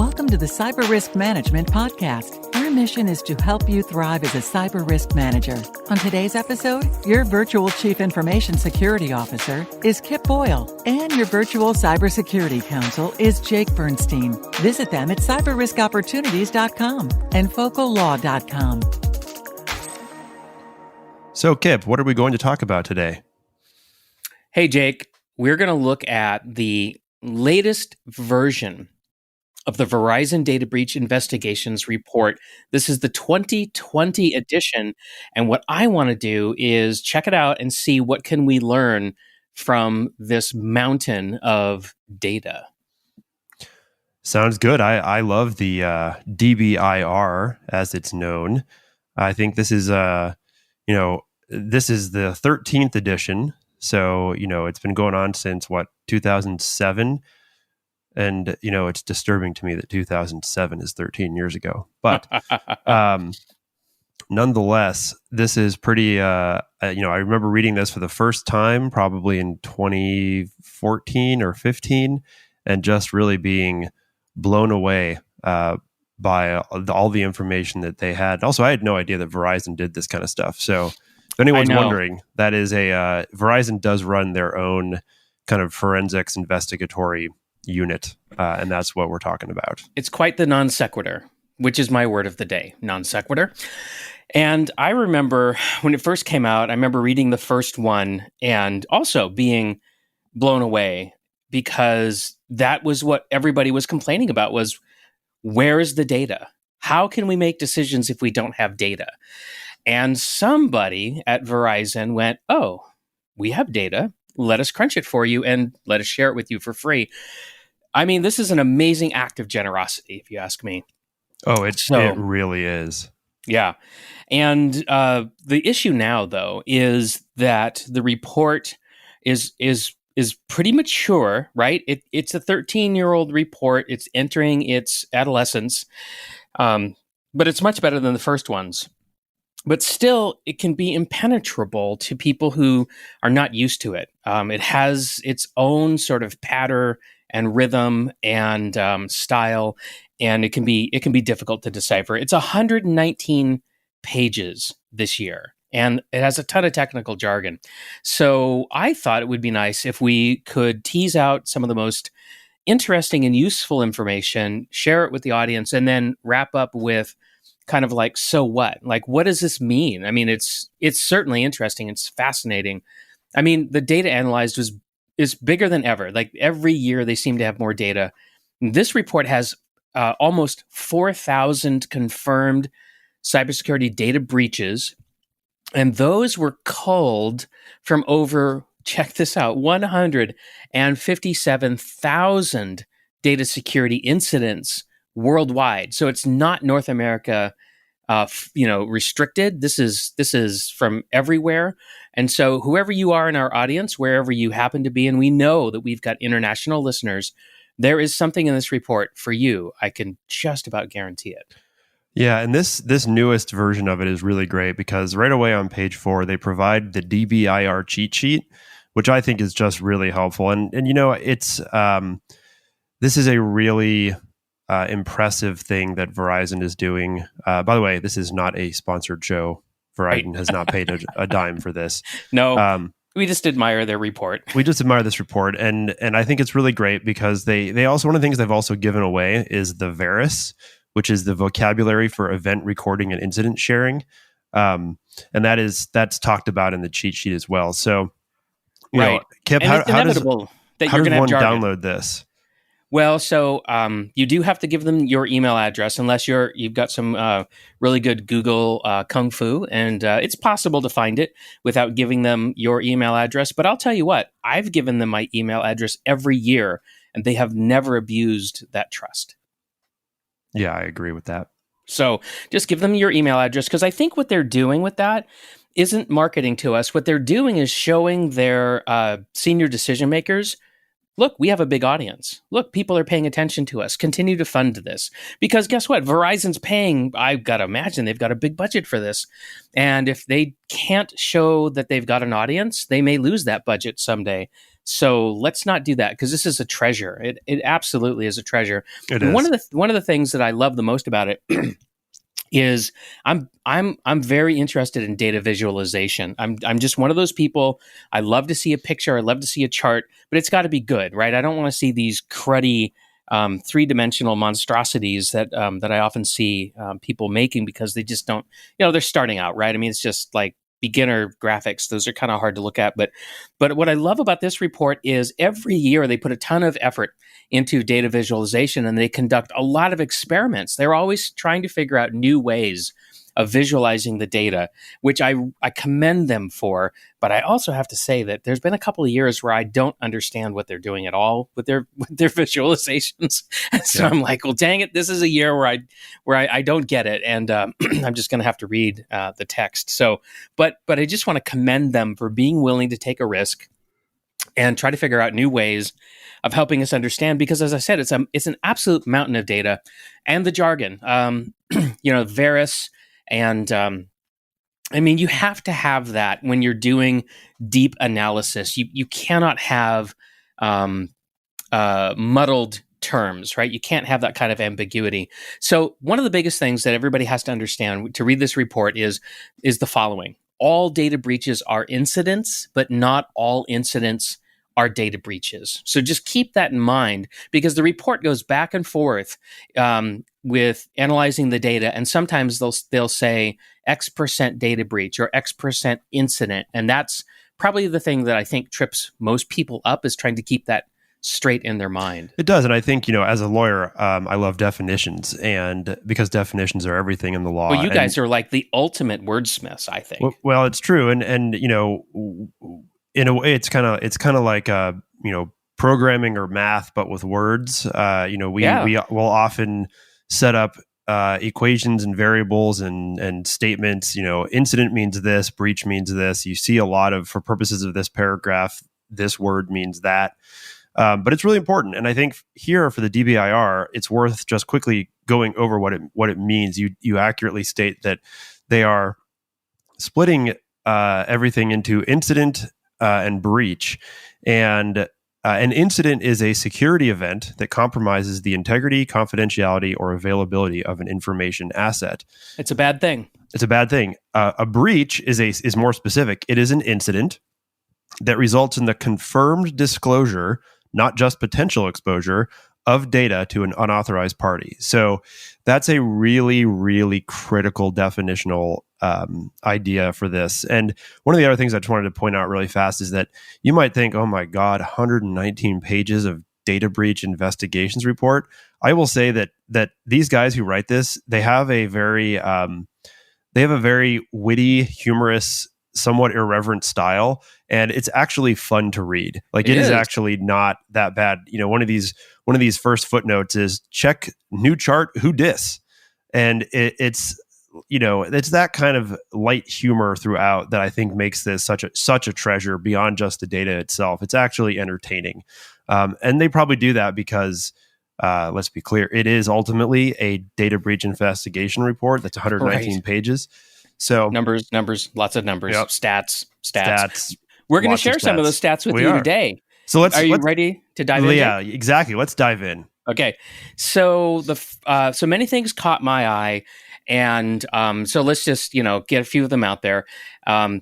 Welcome to the Cyber Risk Management Podcast. Our mission is to help you thrive as a cyber risk manager. On today's episode, your virtual Chief Information Security Officer is Kip Boyle, and your virtual cybersecurity counsel is Jake Bernstein. Visit them at cyberriskopportunities.com and focallaw.com. So, Kip, what are we going to talk about today? Hey, Jake, we're going to look at the latest version of the Verizon Data Breach Investigations Report. This is the 2020 edition, and what I want to do is check it out and see what can we learn from this mountain of data. Sounds good. I love the DBIR, as it's known. I think this is this is the 13th edition. So, it's been going on since 2007. And, it's disturbing to me that 2007 is 13 years ago. But nonetheless, this is pretty, I remember reading this for the first time, probably in 2014 or 15, and just really being blown away by all the information that they had. Also, I had no idea that Verizon did this kind of stuff. So if anyone's wondering, that is Verizon does run their own kind of forensics investigatory unit, and that's what we're talking about. It's quite the non sequitur, which is my word of the day, non sequitur. And I remember when it first came out, I remember reading the first one and also being blown away, because that was what everybody was complaining about, was where is the data? How can we make decisions if we don't have data? And somebody at Verizon went, oh, we have data. Let us crunch it for you and let us share it with you for free. I mean, this is an amazing act of generosity, if you ask me. Oh, it really is. Yeah. And the issue now, though, is that the report is pretty mature, right? It's a 13-year-old report. It's entering its adolescence, but it's much better than the first ones. But still, it can be impenetrable to people who are not used to it. It has its own sort of pattern and rhythm and style, and it can be difficult to decipher. It's 119 pages this year, and it has a ton of technical jargon. So I thought it would be nice if we could tease out some of the most interesting and useful information, share it with the audience, and then wrap up with kind of like, so what? Like, what does this mean? I mean, it's certainly interesting. It's fascinating. I mean, the data analyzed is bigger than ever. Like, every year they seem to have more data. This report has almost 4,000 confirmed cybersecurity data breaches, and those were culled from over, check this out, 157,000 data security incidents worldwide. So it's not North America, restricted. This is from everywhere. And so whoever you are in our audience, wherever you happen to be, and we know that we've got international listeners, there is something in this report for you. I can just about guarantee it. Yeah, and this newest version of it is really great, because right away on page 4, they provide the DBIR cheat sheet, which I think is just really helpful. And it's this is a really impressive thing that Verizon is doing. By the way, this is not a sponsored show. Verizon has not paid a dime for this. No, we just admire their report. We just admire this report, and I think it's really great, because they also, one of the things they've also given away is the VERIS, which is the vocabulary for event recording and incident sharing, and that's talked about in the cheat sheet as well. So, right, Kip, how does one download this? Well, so you do have to give them your email address, unless you've got some really good Google kung fu, and it's possible to find it without giving them your email address. But I'll tell you what, I've given them my email address every year, and they have never abused that trust. Yeah, I agree with that. So just give them your email address, because I think what they're doing with that isn't marketing to us. What they're doing is showing their senior decision makers, look, we have a big audience. Look, people are paying attention to us. Continue to fund this. Because guess what? Verizon's paying, I've got to imagine they've got a big budget for this. And if they can't show that they've got an audience, they may lose that budget someday. So let's not do that, because this is a treasure. It absolutely is a treasure. It And is. one of the things that I love the most about it is I'm very interested in data visualization. I'm just one of those people. I love to see a picture. I love to see a chart, but it's got to be good, right? I don't want to see these cruddy three-dimensional monstrosities that I often see people making, because they just don't, they're starting out, right? I mean, it's just like beginner graphics. Those are kind of hard to look at. But what I love about this report is every year they put a ton of effort into data visualization, and they conduct a lot of experiments. They're always trying to figure out new ways of visualizing the data, which I commend them for. But I also have to say that there's been a couple of years where I don't understand what they're doing at all with their visualizations. And so I'm like, well, dang it, this is a year where I don't get it, and I'm just going to have to read the text. So, but I just want to commend them for being willing to take a risk and try to figure out new ways of helping us understand, because, as I said, it's an absolute mountain of data, and the jargon, Veris. And I mean, you have to have that when you're doing deep analysis. You cannot have muddled terms, right? You can't have that kind of ambiguity. So one of the biggest things that everybody has to understand to read this report is the following: all data breaches are incidents, but not all incidents are data breaches. So just keep that in mind, because the report goes back and forth with analyzing the data, and sometimes they'll say X% data breach or X% incident, and that's probably the thing that I think trips most people up, is trying to keep that straight in their mind. It does. And I think, as a lawyer, I love definitions, and because definitions are everything in the law. Well, you guys are like the ultimate wordsmiths, I think. Well, it's true. And in a way, it's kind of like, programming or math, but with words. We will often set up equations and variables and statements. Incident means this, breach means this. You see a lot of, for purposes of this paragraph, this word means that. But it's really important. And I think here for the DBIR, it's worth just quickly going over what it means. You accurately state that they are splitting everything into incident and breach. And an incident is a security event that compromises the integrity, confidentiality, or availability of an information asset. It's a bad thing. It's a bad thing. A breach is more specific. It is an incident that results in the confirmed disclosure, not just potential exposure, of data to an unauthorized party. So that's a really, really critical definitional idea for this. And one of the other things I just wanted to point out really fast is that you might think, oh my God, 119 pages of data breach investigations report. I will say that these guys who write this, they have a very witty, humorous, somewhat irreverent style, and it's actually fun to read. Like it is actually not that bad. One of these first footnotes is check new chart who dis, and it's that kind of light humor throughout that I think makes this such a treasure beyond just the data itself. It's actually entertaining, and they probably do that because let's be clear, it is ultimately a data breach investigation report that's 119 pages. So numbers, lots of numbers, yep. stats. We're going to share some of those stats with you today. So are you ready to dive in? Yeah, exactly. Let's dive in. Okay. So so many things caught my eye, and so let's just get a few of them out there.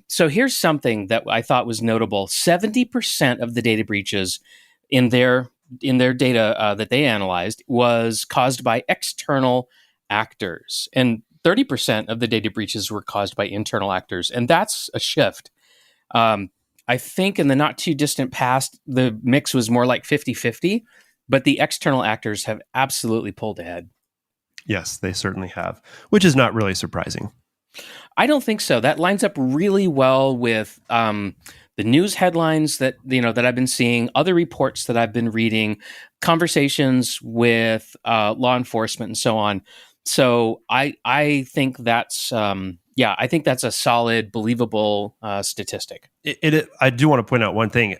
So here's something that I thought was notable: 70% of the data breaches in their data that they analyzed was caused by external actors, and 30% of the data breaches were caused by internal actors, and that's a shift. I think in the not too distant past, the mix was more like 50-50, but the external actors have absolutely pulled ahead. Yes, they certainly have, which is not really surprising. I don't think so. That lines up really well with the news headlines that I've been seeing, other reports that I've been reading, conversations with law enforcement, and so on. So I think that's I think that's a solid, believable statistic. I do want to point out one thing.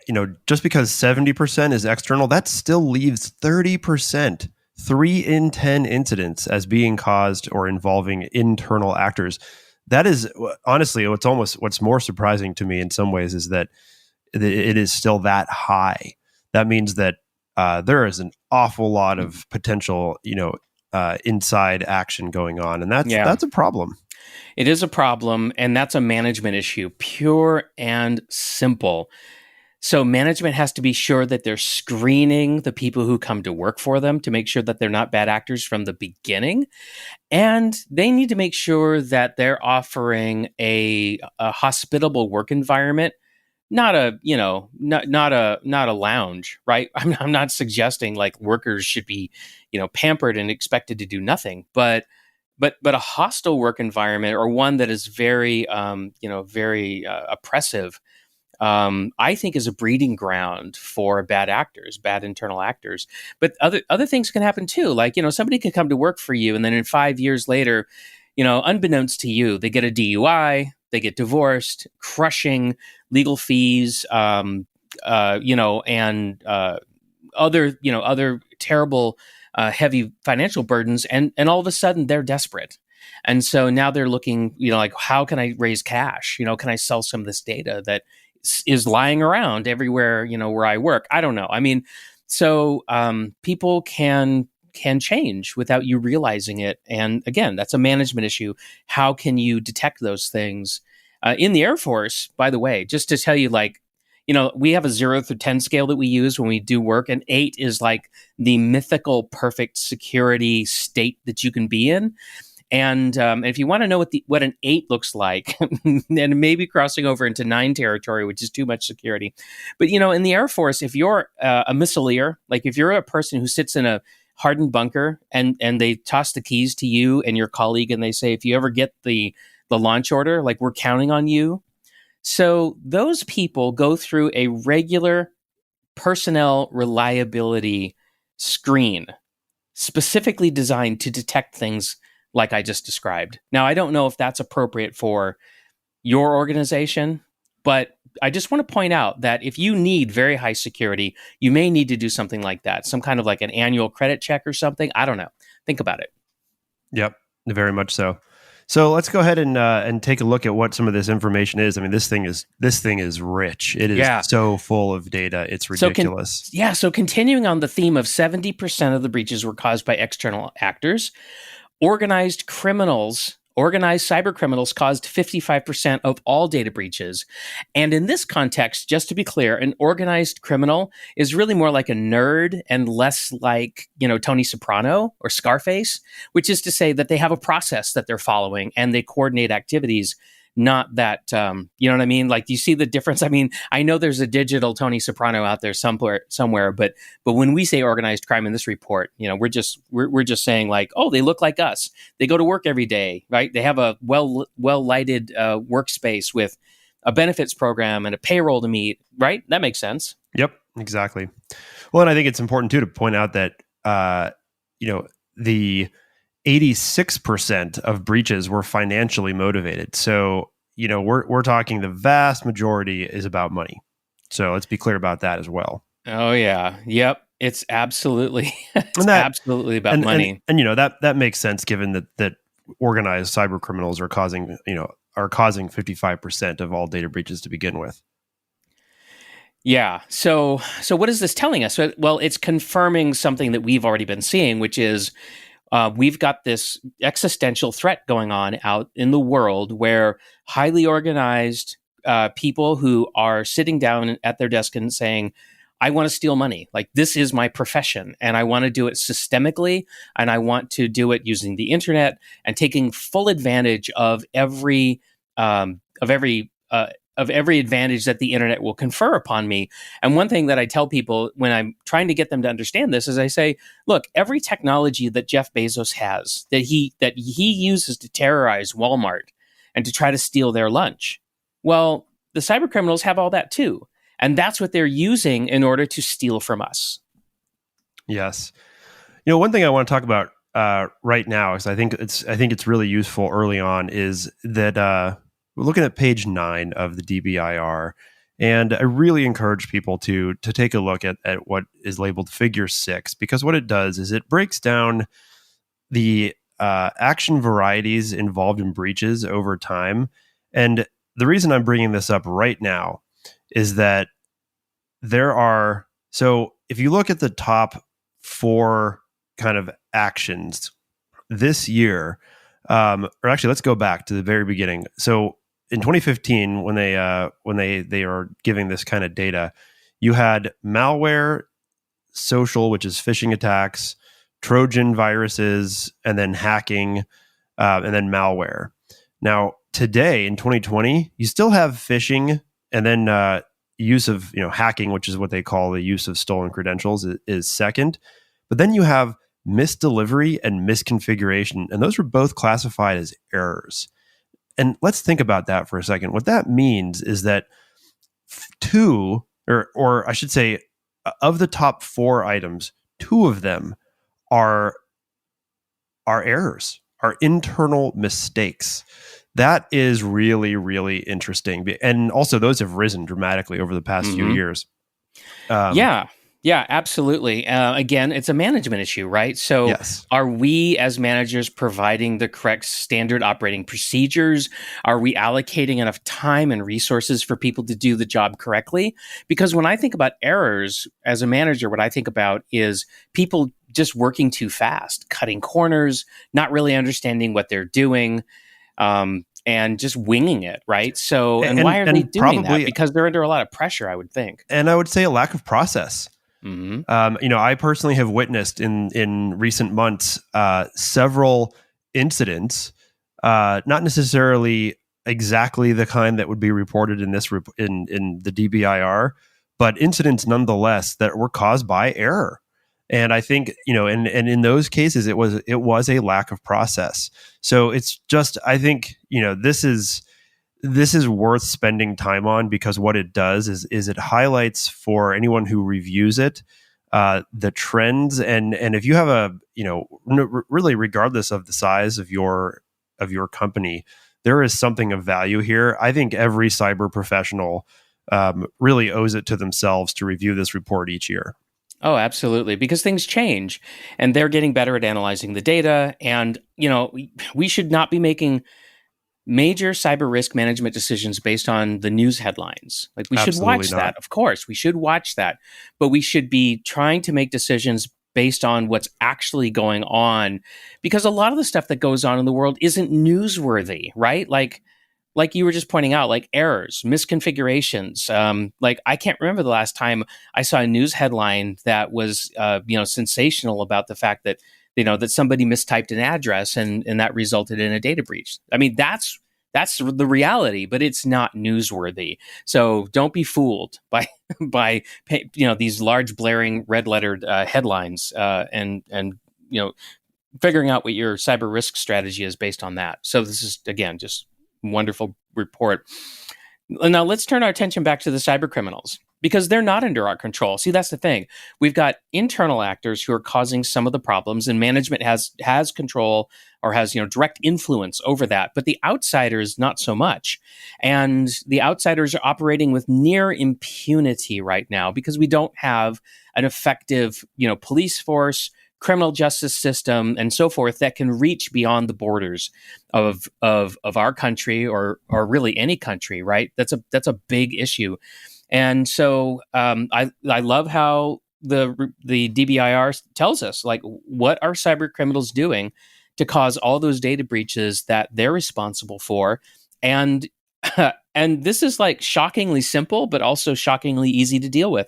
Just because 70% is external, that still leaves 30%, 3 in 10 incidents as being caused or involving internal actors. That is honestly what's more surprising to me in some ways is that it is still that high. That means that there is an awful lot of potential, inside action going on, and that's a problem. It is a problem, and that's a management issue, pure and simple. So management has to be sure that they're screening the people who come to work for them to make sure that they're not bad actors from the beginning. And they need to make sure that they're offering a hospitable work environment, not a lounge, right? I'm not suggesting like workers should be, pampered and expected to do nothing, but a hostile work environment, or one that is very, very oppressive, I think is a breeding ground for bad actors, bad internal actors. But other things can happen too. Like, somebody could come to work for you, and then 5 years later, unbeknownst to you, they get a DUI, they get divorced, crushing legal fees, and other terrible, heavy financial burdens, and all of a sudden they're desperate. And so now they're looking, like, how can I raise cash? Can I sell some of this data that is lying around everywhere, where I work? I don't know. I mean, so people can change without you realizing it. And again, that's a management issue. How can you detect those things? In the Air Force, by the way, just to tell you, like, we have a 0 through 10 scale that we use when we do work, and 8 is like the mythical perfect security state that you can be in. And if you want to know what an 8 looks like, and maybe crossing over into 9 territory, which is too much security. But, in the Air Force, if you're a missileer, like if you're a person who sits in a hardened bunker and they toss the keys to you and your colleague, and they say, if you ever get the launch order, like, we're counting on you. So those people go through a regular personnel reliability screen specifically designed to detect things like I just described. Now, I don't know if that's appropriate for your organization, but I just want to point out that if you need very high security, you may need to do something like that, some kind of like an annual credit check or something. I don't know. Think about it. Yep, very much so. So let's go ahead and take a look at what some of this information is. I mean, this thing is rich. It is so full of data. It's ridiculous. So continuing on the theme of 70% of the breaches were caused by external actors, organized cyber criminals caused 55% of all data breaches. And in this context, just to be clear, an organized criminal is really more like a nerd and less like, Tony Soprano or Scarface, which is to say that they have a process that they're following and they coordinate activities. Not that, you know what I mean? Like, do you see the difference? I mean, I know there's a digital Tony Soprano out there somewhere, but when we say organized crime in this report, we're just saying like, oh, they look like us. They go to work every day, right? They have a well lighted workspace with a benefits program and a payroll to meet, right? That makes sense. Yep, exactly. Well, and I think it's important too to point out that the 86% of breaches were financially motivated. So, we're talking the vast majority is about money. So let's be clear about that as well. Oh yeah. Yep. It's absolutely, absolutely about money. And that makes sense given that organized cyber criminals are causing 55% of all data breaches to begin with. Yeah. So what is this telling us? Well, it's confirming something that we've already been seeing, which is we've got this existential threat going on out in the world where highly organized people who are sitting down at their desk and saying, I want to steal money. Like, this is my profession and I want to do it systemically, and I want to do it using the internet and taking full advantage of every advantage that the internet will confer upon me. And one thing that I tell people when I'm trying to get them to understand this is I say, look, every technology that Jeff Bezos has that he uses to terrorize Walmart and to try to steal their lunch, well, the cyber criminals have all that too. And that's what they're using in order to steal from us. Yes. One thing I want to talk about right now, because I think it's really useful early on, is that we're looking at page 9 of the DBIR, and I really encourage people to take a look at what is labeled Figure 6, because what it does is it breaks down the action varieties involved in breaches over time. And the reason I'm bringing this up right now is that so if you look at the top 4 kind of actions this year, or actually, let's go back to the very beginning. So in 2015, when they are giving this kind of data, you had malware, social, which is phishing attacks, Trojan viruses, and then hacking, and then malware. Now, today in 2020, you still have phishing, and then use of hacking, which is what they call the use of stolen credentials, is second. But then you have misdelivery and misconfiguration, and those were both classified as errors. And let's think about that for a second. What that means is that two, or I should say, of the top 4 items, 2 of them are errors, are internal mistakes. That is really, really interesting. And also, those have risen dramatically over the past few years. Yeah, absolutely. Again, it's a management issue, right? So Yes. Are we as managers providing the correct standard operating procedures? Are we allocating enough time and resources for people to do the job correctly? Because when I think about errors as a manager, what I think about is people just working too fast, cutting corners, not really understanding what they're doing, and just winging it, right? So, and why are they doing that? Because they're under a lot of pressure, I would think. And I would say a lack of process. I personally have witnessed in recent months several incidents, not necessarily exactly the kind that would be reported in this in the DBIR, but incidents nonetheless that were caused by error. And I think and in those cases it was a lack of process. So it's just, I think this is worth spending time on, because what it does is it highlights for anyone who reviews it the trends, and if you have a really, regardless of the size of your company, there is something of value here. I think every cyber professional really owes it to themselves to review this report each year. Oh, absolutely. Because things change and they're getting better at analyzing the data. And, we should not be making major cyber risk management decisions based on the news headlines. Like, we should watch that. Of course, we should watch that. But we should be trying to make decisions based on what's actually going on, because a lot of the stuff that goes on in the world isn't newsworthy, right? Like you were just pointing out, like errors, misconfigurations. Like, I can't remember the last time I saw a news headline that was, sensational about the fact that, that somebody mistyped an address and that resulted in a data breach. I mean, that's the reality, but it's not newsworthy. So don't be fooled by these large blaring red lettered headlines and figuring out what your cyber risk strategy is based on that. So this is, again, just wonderful report. Now let's turn our attention back to the cyber criminals, because they're not under our control. See, that's the thing. We've got internal actors who are causing some of the problems, and management has control or has direct influence over that. But the outsiders, not so much. And the outsiders are operating with near impunity right now, because we don't have an effective police force, criminal justice system, and so forth that can reach beyond the borders of our country or really any country, right? That's a big issue. And so I love how the DBIR tells us, like, what are cyber criminals doing to cause all those data breaches that they're responsible for. And and this is like shockingly simple, but also shockingly easy to deal with.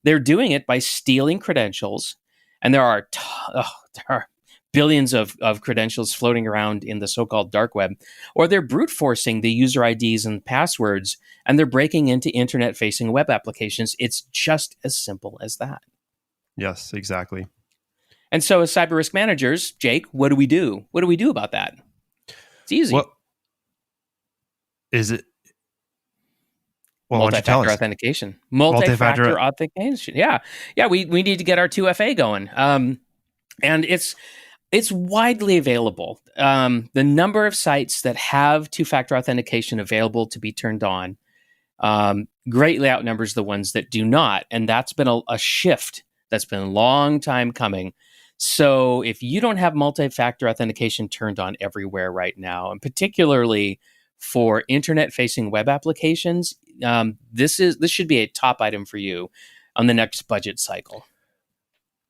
They're doing it by stealing credentials. And there are billions of credentials floating around in the so-called dark web, or they're brute forcing the user IDs and passwords, and they're breaking into internet-facing web applications. It's just as simple as that. Yes, exactly. And so, as cyber risk managers, Jake, what do we do? What do we do about that? It's easy. What is it? Well, multi-factor authentication. Multi-factor authentication. Yeah. We need to get our 2FA going. And it's widely available. The number of sites that have two-factor authentication available to be turned on greatly outnumbers the ones that do not. And that's been a shift that's been a long time coming. So if you don't have multi-factor authentication turned on everywhere right now, and particularly for internet-facing web applications, this should be a top item for you. on the next budget cycle.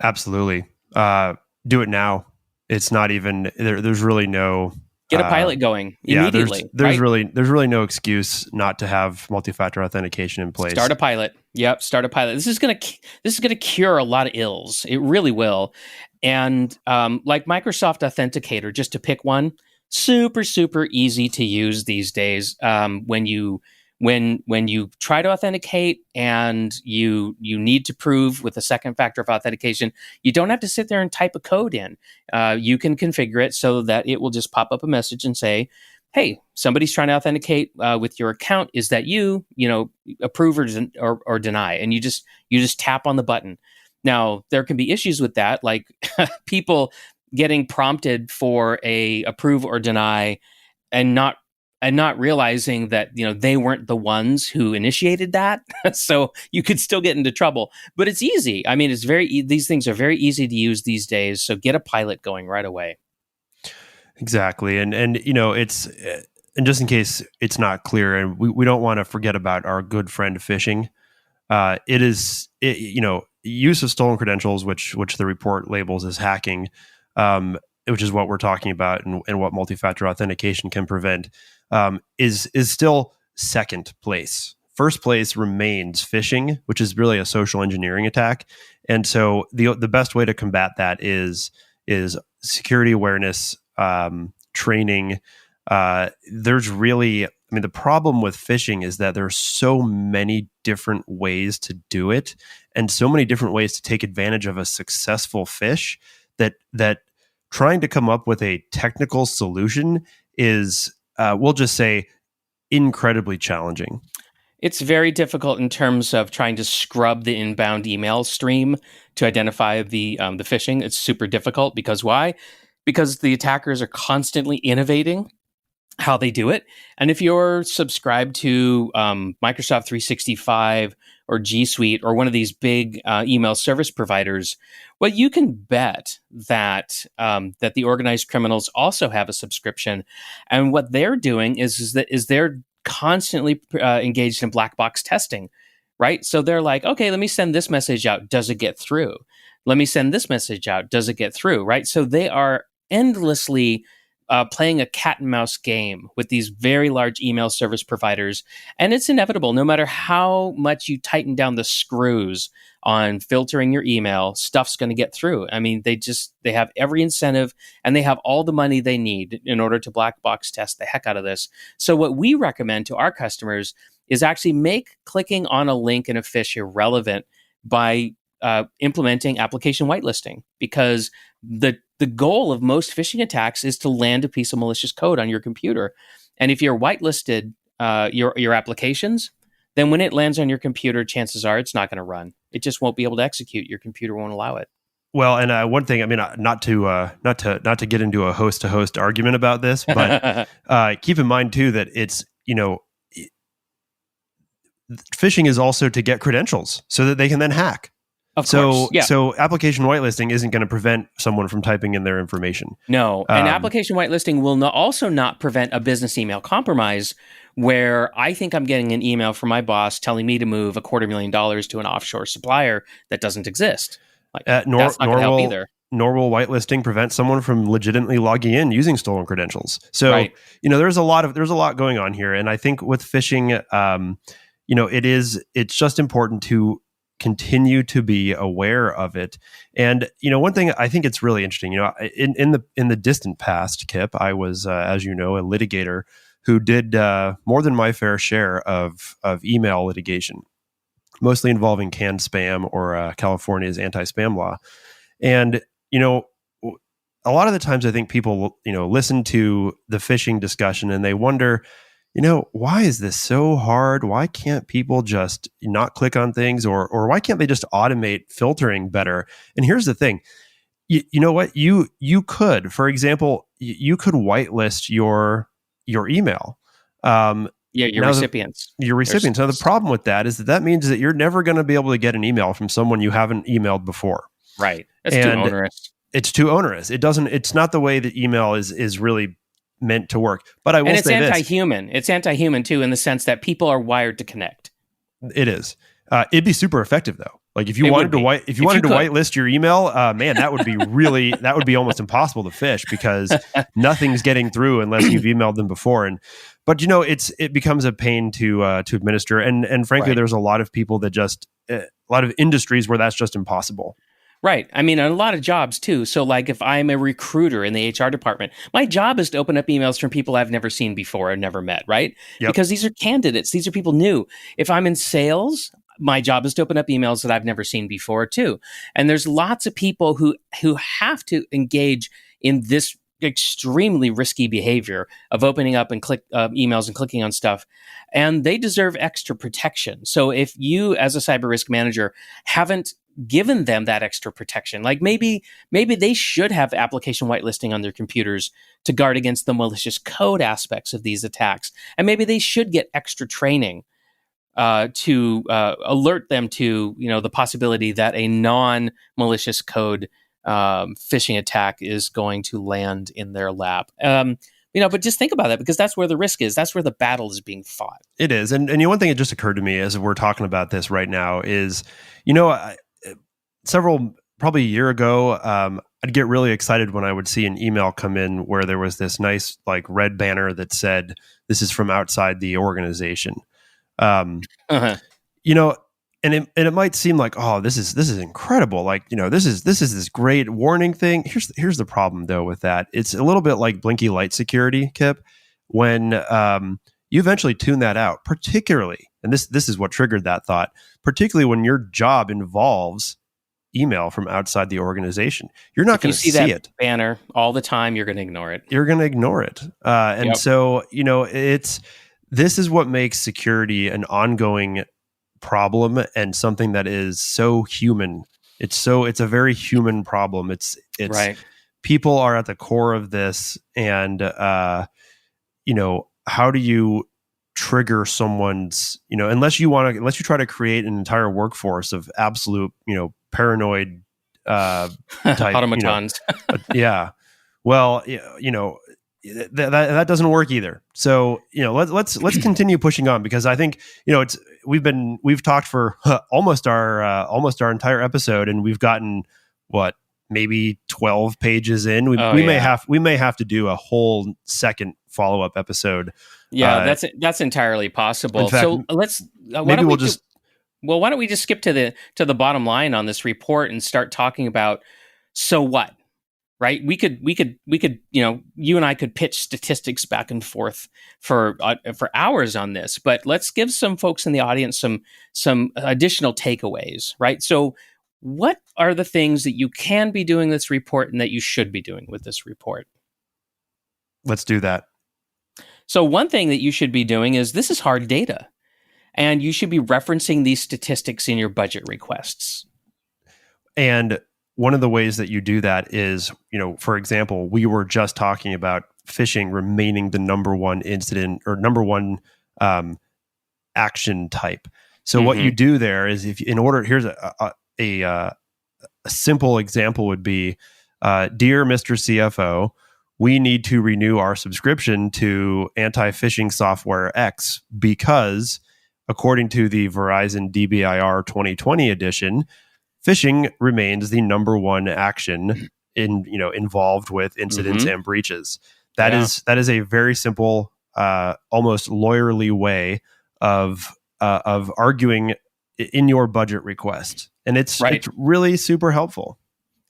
Absolutely. Do it now. It's not even there's really no get a pilot going immediately. Yeah, there's right? there's really no excuse not to have multi-factor authentication in place. Start a pilot. Yep, start a pilot. This is gonna cure a lot of ills. It really will. And like Microsoft Authenticator, just to pick one, super easy to use these days. When you try to authenticate and you need to prove with a second factor of authentication, you don't have to sit there and type a code in. You can configure it so that it will just pop up a message and say, hey, somebody's trying to authenticate with your account. Is that you? Approve or deny, and you just tap on the button. Now there can be issues with that, like people getting prompted for a approve or deny, and not realizing that they weren't the ones who initiated that. So you could still get into trouble. But it's easy. I mean, these things are very easy to use these days. So get a pilot going right away. Exactly. And it's, and just in case it's not clear, and we don't want to forget about our good friend phishing. Use of stolen credentials, which the report labels as hacking, which is what we're talking about, and what multi-factor authentication can prevent, is still second place. First place remains phishing, which is really a social engineering attack. And so the best way to combat that is security awareness, training. There's really, the problem with phishing is that there's so many different ways to do it, and so many different ways to take advantage of a successful phish that trying to come up with a technical solution is, we'll just say, incredibly challenging. It's very difficult in terms of trying to scrub the inbound email stream to identify the phishing. It's super difficult because why? Because the attackers are constantly innovating how they do it. And if you're subscribed to Microsoft 365 or G Suite or one of these big email service providers, well, you can bet that that the organized criminals also have a subscription. And what they're doing is they're constantly engaged in black box testing, right? So they're like, okay, let me send this message out. Does it get through? Let me send this message out. Does it get through? Right? So they are endlessly playing a cat and mouse game with these very large email service providers. And it's inevitable, no matter how much you tighten down the screws on filtering your email, stuff's going to get through. I mean, they have every incentive, and they have all the money they need in order to black box test the heck out of this. So what we recommend to our customers is actually make clicking on a link in a phish irrelevant by implementing application whitelisting, because the goal of most phishing attacks is to land a piece of malicious code on your computer. And if you're whitelisted your applications, then when it lands on your computer, chances are it's not going to run. It just won't be able to execute. Your computer won't allow it. Well, and one thing, not to get into a host-to-host argument about this, but keep in mind too that it's, phishing is also to get credentials so that they can then hack. Of course, yeah. So application whitelisting isn't going to prevent someone from typing in their information. No, and application whitelisting will also not prevent a business email compromise, where I think I'm getting an email from my boss telling me to move $250,000 to an offshore supplier that doesn't exist. That's not going to help either. Nor will whitelisting prevent someone from legitimately logging in using stolen credentials. So right. There's a lot going on here, and I think with phishing, it's just important to continue to be aware of it. And one thing I think it's really interesting, in the distant past, Kip, I was as you know, a litigator who did more than my fair share of email litigation, mostly involving canned spam or California's anti-spam law. And a lot of the times I think people listen to the phishing discussion and they wonder, why is this so hard? Why can't people just not click on things, or why can't they just automate filtering better? And here's the thing. You know what? You could, for example, you could whitelist your email. Your recipients. Your recipients. Now, the problem with that is that means that you're never going to be able to get an email from someone you haven't emailed before. Right. It's too onerous. It's too onerous. It's not the way that email is really meant to work. But I will say this. And it's anti-human. It's anti-human too, in the sense that people are wired to connect. It is. It'd be super effective though. Like if you It would wanted to be. if you If wanted you to could. whitelist your email, man, that would be almost impossible to phish because nothing's getting through unless you've emailed them before. But it becomes a pain to administer, and frankly, Right. there's a lot of people that just a lot of industries where that's just impossible. Right. I mean, a lot of jobs too. So, like, if I'm a recruiter in the HR department, my job is to open up emails from people I've never seen before or never met, right? Yep. Because these are candidates, these are people new. If I'm in sales, my job is to open up emails that I've never seen before too. And there's lots of people who have to engage in this extremely risky behavior of opening up and click emails and clicking on stuff, and they deserve extra protection. So, if you, as a cyber risk manager, haven't given them that extra protection. Like maybe they should have application whitelisting on their computers to guard against the malicious code aspects of these attacks. And maybe they should get extra training to alert them to the possibility that a non-malicious code phishing attack is going to land in their lap. But just think about that, because that's where the risk is. That's where the battle is being fought. It is. And one thing that just occurred to me as we're talking about this right now is, probably a year ago, I'd get really excited when I would see an email come in where there was this nice like red banner that said, "This is from outside the organization." Uh-huh. And it might seem like, oh, this is incredible. Like, this is this great warning thing. Here's the problem though with that. It's a little bit like blinky light security, Kip, when you eventually tune that out, particularly, and this is what triggered that thought, particularly when your job involves email from outside the organization. You're not going to see that it. Banner all the time. You're going to ignore it. You're going to ignore it. And so, this is what makes security an ongoing problem and something that is so human. It's a very human problem. It's right. People are at the core of this. And, how do you trigger someone's, unless you try to create an entire workforce of absolute, paranoid type automatons. Yeah. Well, that doesn't work either. So, let's continue pushing on, because I think, we've talked for almost our entire episode, and we've gotten maybe 12 pages in. We may have to do a whole second follow-up episode. Yeah, that's entirely possible. In fact, so let's why don't we just skip to the bottom line on this report and start talking about, so what? Right? We could you and I could pitch statistics back and forth for hours on this, but let's give some folks in the audience some additional takeaways, right? So what are the things that you can be doing with this report and that you should be doing with this report? Let's do that. So one thing that you should be doing is, this is hard data, and you should be referencing these statistics in your budget requests. And one of the ways that you do that is, for example, we were just talking about phishing remaining the number one incident or number one action type. So what you do there is, here's a simple example would be, dear Mr. CFO, we need to renew our subscription to anti-phishing software X because, according to the Verizon DBIR 2020 edition, phishing remains the number one action involved with incidents and breaches. That is a very simple, almost lawyerly way of arguing in your budget request, and it's really super helpful.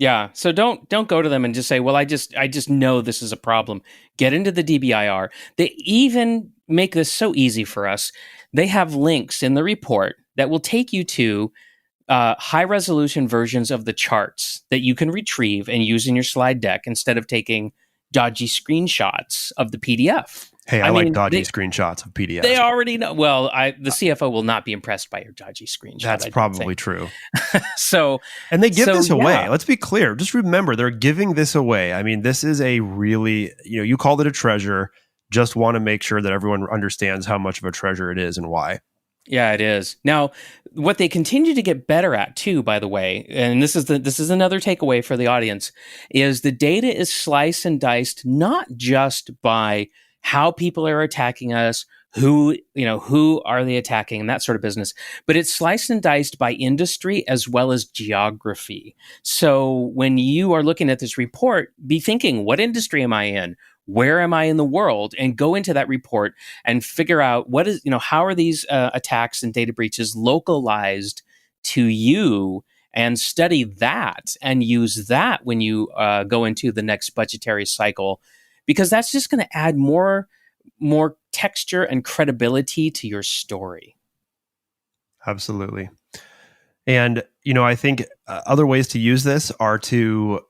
Yeah. So don't go to them and just say, well, I just know this is a problem. Get into the DBIR. They even make this so easy for us. They have links in the report that will take you to high resolution versions of the charts that you can retrieve and use in your slide deck instead of taking dodgy screenshots of the PDF. Hey, I like dodgy screenshots of PDFs. They already know. Well, the CFO will not be impressed by your dodgy screenshot. That's probably true. And they give this away. Let's be clear. Just remember, they're giving this away. I mean, this is a really, you called it a treasure. Just want to make sure that everyone understands how much of a treasure it is and why. Yeah, it is. Now, what they continue to get better at too, by the way, and this is another takeaway for the audience, is the data is sliced and diced not just by how people are attacking us, who are they attacking and that sort of business. But it's sliced and diced by industry as well as geography. So when you are looking at this report, be thinking, what industry am I in? Where am I in the world? And go into that report and figure out how are these attacks and data breaches localized to you, and study that and use that when you go into the next budgetary cycle, because that's just going to add more texture and credibility to your story. Absolutely. And, I think other ways to use this are to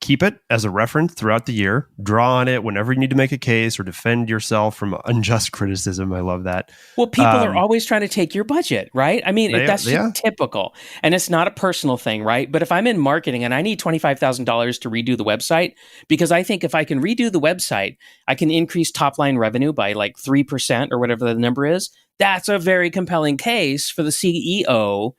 keep it as a reference throughout the year, draw on it whenever you need to make a case or defend yourself from unjust criticism. I love that. Well, people are always trying to take your budget, right? I mean, that's just typical. And it's not a personal thing, right? But if I'm in marketing and I need $25,000 to redo the website, because I think if I can redo the website, I can increase top line revenue by like 3% or whatever the number is, that's a very compelling case for the CEO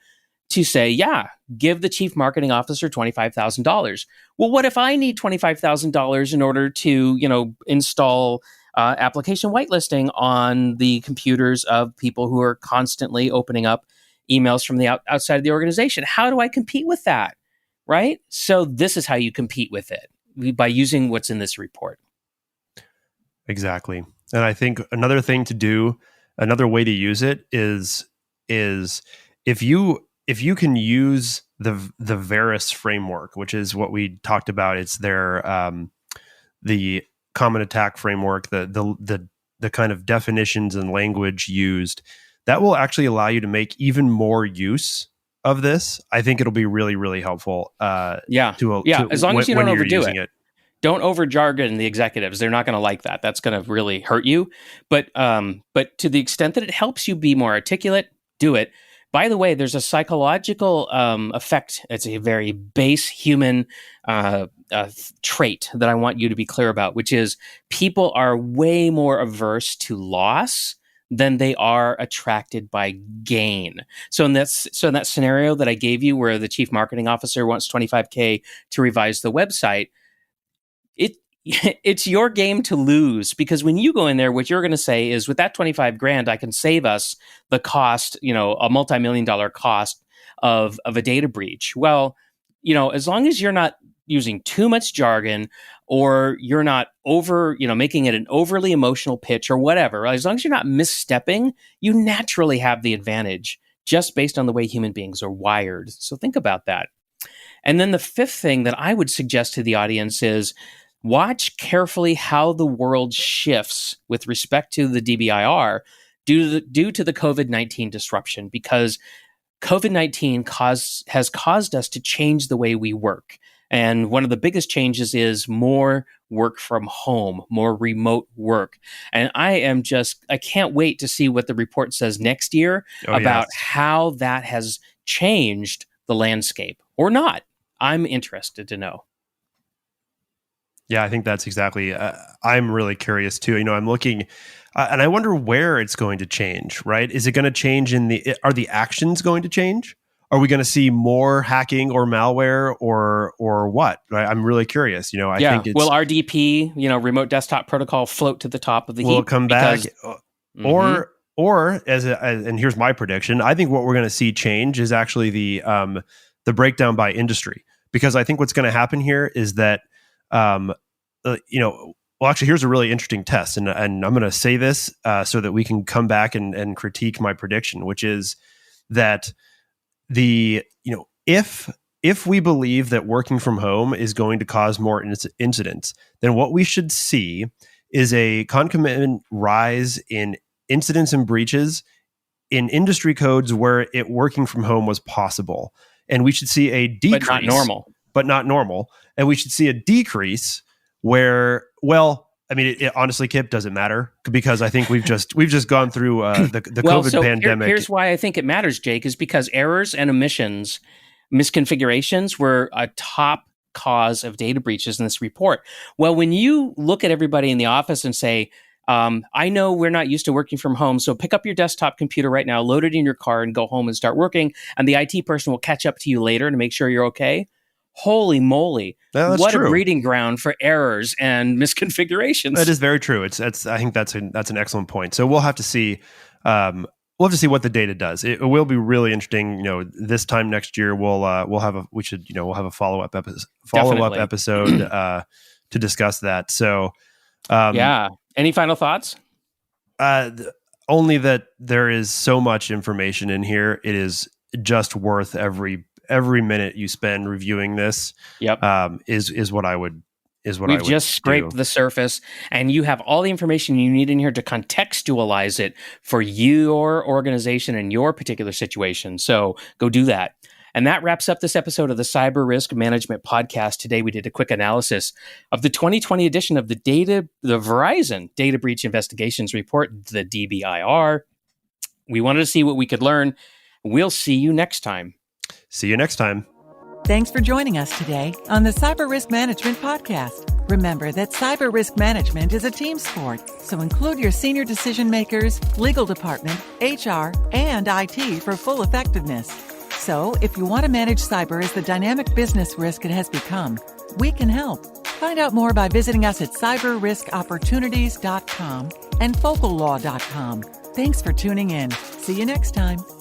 to say, yeah, give the chief marketing officer $25,000. Well, what if I need $25,000 in order to, install application whitelisting on the computers of people who are constantly opening up emails from the outside of the organization? How do I compete with that? Right? So this is how you compete with it, by using what's in this report. Exactly. And I think another thing to do, another way to use it is if you can use the Veris framework, which is what we talked about. It's their the common attack framework, the kind of definitions and language used, that will actually allow you to make even more use of this. I think it'll be really, really helpful. As long as you don't overdo it. Don't over jargon the executives. They're not going to like that. That's going to really hurt you. But to the extent that it helps you be more articulate, do it. By the way, there's a psychological effect. It's a very base human trait that I want you to be clear about, which is people are way more averse to loss than they are attracted by gain. So in that scenario that I gave you, where the chief marketing officer wants $25K to revise the website, it's your game to lose, because when you go in there, what you're going to say is, with that 25 grand, I can save us the cost, a multi-million-dollar cost of a data breach. Well, as long as you're not using too much jargon, or you're not making it an overly emotional pitch or whatever, as long as you're not misstepping, you naturally have the advantage, just based on the way human beings are wired. So think about that. And then the fifth thing that I would suggest to the audience is, watch carefully how the world shifts with respect to the DBIR due to the COVID-19 disruption, because COVID-19 has caused us to change the way we work. And one of the biggest changes is more work from home, more remote work. And I can't wait to see what the report says next year about how that has changed the landscape, or not. I'm interested to know. Yeah, I think that's exactly. I'm really curious too. I'm looking, and I wonder where it's going to change. Right? Is it going to change are the actions going to change? Are we going to see more hacking or malware or what? Right? I'm really curious. I think will RDP, remote desktop protocol, float to the top of the heap? Will it come back? Or and here's my prediction. I think what we're going to see change is actually the breakdown by industry, because I think what's going to happen here is that. Actually, here's a really interesting test, and I'm going to say this so that we can come back and critique my prediction, which is that if we believe that working from home is going to cause more incidents, then what we should see is a concomitant rise in incidents and breaches in industry codes where working from home was possible, and we should see a decrease, but not normal. And we should see a decrease where, honestly, Kip, doesn't matter, because I think we've just gone through the COVID pandemic. Here's why I think it matters, Jake, is because errors and omissions, misconfigurations were a top cause of data breaches in this report. Well, when you look at everybody in the office and say, I know we're not used to working from home, so pick up your desktop computer right now, load it in your car, and go home and start working, and the IT person will catch up to you later to make sure you're okay. Holy moly. No, that's what true. a breeding ground for errors and misconfigurations. That is very true. I think that's an excellent point. So we'll have to see. We'll have to see what the data does. It will be really interesting. This time next year, we'll have a follow up episode to discuss that. So, Any final thoughts? Only that there is so much information in here. It is just worth every minute you spend reviewing this. Yep. Is what I would. We've just scraped the surface, and you have all the information you need in here to contextualize it for your organization and your particular situation. So go do that. And that wraps up this episode of the Cyber Risk Management Podcast. Today, we did a quick analysis of the 2020 edition of the Verizon Data Breach Investigations Report, the DBIR. We wanted to see what we could learn. We'll see you next time. See you next time. Thanks for joining us today on the Cyber Risk Management Podcast. Remember that cyber risk management is a team sport, so include your senior decision makers, legal department, HR, and IT for full effectiveness. So, if you want to manage cyber as the dynamic business risk it has become, we can help. Find out more by visiting us at cyberriskopportunities.com and focallaw.com. Thanks for tuning in. See you next time.